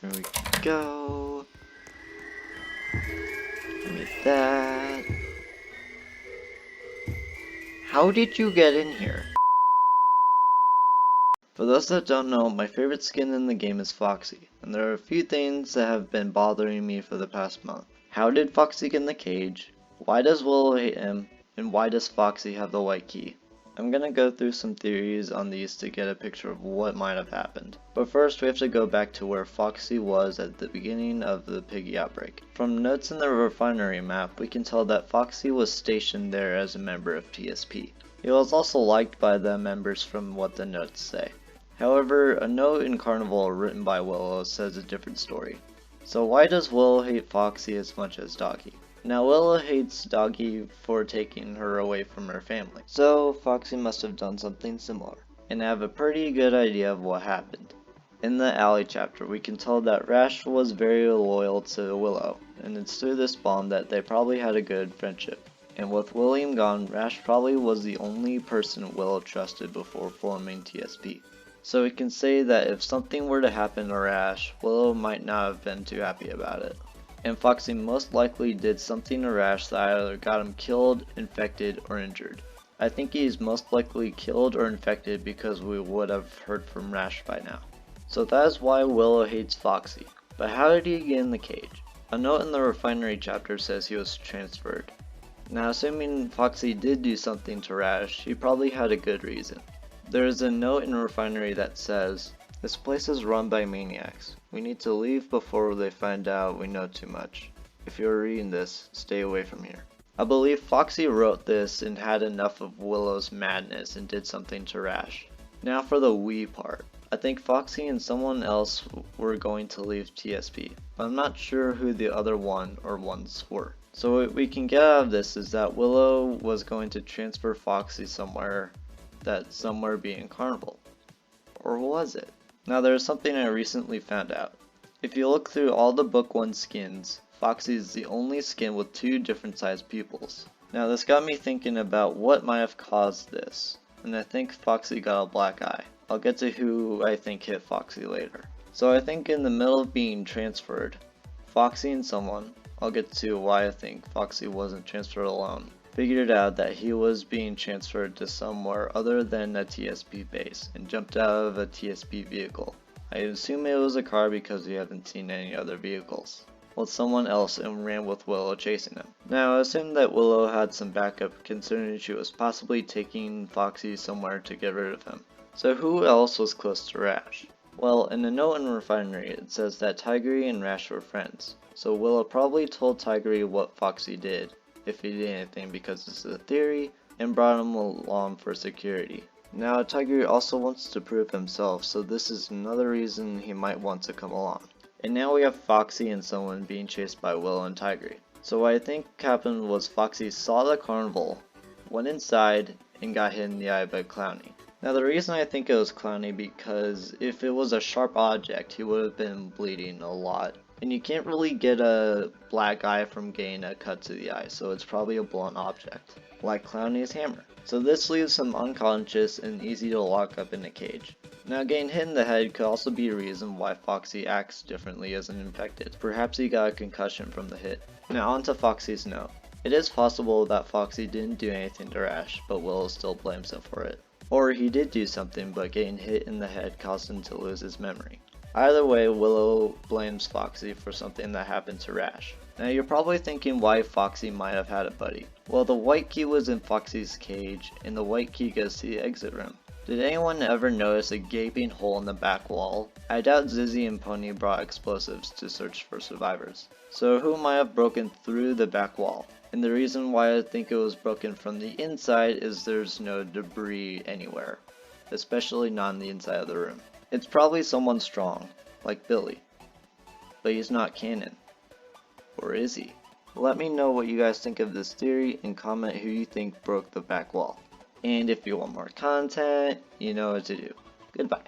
There we go. Give me that. How did you get in here? For those that don't know, my favorite skin in the game is Foxy, and there are a few things that have been bothering me for the past month. How did Foxy get in the cage? Why does Willow hate him? And why does Foxy have the white key? I'm gonna go through some theories on these to get a picture of what might have happened. But first we have to go back to where Foxy was at the beginning of the Piggy outbreak. From notes in the refinery map, we can tell that Foxy was stationed there as a member of TSP. He was also liked by the members from what the notes say. However, a note in Carnival written by Willow says a different story. So why does Willow hate Foxy as much as Doggy? Now Willow hates Doggy for taking her away from her family, so Foxy must have done something similar. And I have a pretty good idea of what happened. In the Alley chapter, we can tell that Rash was very loyal to Willow, and it's through this bond that they probably had a good friendship. And with William gone, Rash probably was the only person Willow trusted before forming TSP. So we can say that if something were to happen to Rash, Willow might not have been too happy about it. And Foxy most likely did something to Rash that either got him killed, infected, or injured. I think he's most likely killed or infected because we would have heard from Rash by now. So that is why Willow hates Foxy. But how did he get in the cage? A note in the refinery chapter says he was transferred. Now assuming Foxy did do something to Rash, he probably had a good reason. There is a note in Refinery that says, "This place is run by maniacs. We need to leave before they find out we know too much. If you're reading this, stay away from here." I believe Foxy wrote this and had enough of Willow's madness and did something to Rash. Now for the we part. I think Foxy and someone else were going to leave TSP, but I'm not sure who the other one or ones were. So what we can get out of this is that Willow was going to transfer Foxy somewhere, that somewhere being Carnival. Or was it? Now there is something I recently found out. If you look through all the book 1 skins, Foxy is the only skin with 2 different sized pupils. Now this got me thinking about what might have caused this, and I think Foxy got a black eye. I'll get to who I think hit Foxy later. So I think in the middle of being transferred, Foxy and someone, I'll get to why I think Foxy wasn't transferred alone, figured out that he was being transferred to somewhere other than a TSP base and jumped out of a TSP vehicle. I assume it was a car because we haven't seen any other vehicles. With someone else and ran with Willow chasing him. Now I assume that Willow had some backup considering she was possibly taking Foxy somewhere to get rid of him. So who else was close to Rash? Well, in a note in Refinery it says that Tigray and Rash were friends. So Willow probably told Tigray what Foxy did, if he did anything, because it's a theory, and brought him along for security. Now Tigray also wants to prove himself, so this is another reason he might want to come along. And now we have Foxy and someone being chased by Willow and Tigray. So what I think happened was Foxy saw the carnival, went inside, and got hit in the eye by Clowny. Now the reason I think it was Clowny because if it was a sharp object he would have been bleeding a lot. And you can't really get a black eye from getting a cut to the eye, so it's probably a blunt object, like Clowny's hammer. So this leaves him unconscious and easy to lock up in a cage. Now getting hit in the head could also be a reason why Foxy acts differently as an infected. Perhaps he got a concussion from the hit. Now on to Foxy's note. It is possible that Foxy didn't do anything to Rash, but Willow still blames him for it. Or he did do something, but getting hit in the head caused him to lose his memory. Either way, Willow blames Foxy for something that happened to Rash. Now you're probably thinking why Foxy might have had a buddy. Well, the white key was in Foxy's cage, and the white key goes to the exit room. Did anyone ever notice a gaping hole in the back wall? I doubt Zizzy and Pony brought explosives to search for survivors. So who might have broken through the back wall? And the reason why I think it was broken from the inside is there's no debris anywhere, especially not on the inside of the room. It's probably someone strong, like Billy, but he's not canon. Or is he? Let me know what you guys think of this theory and comment who you think broke the back wall. And if you want more content, you know what to do. Goodbye.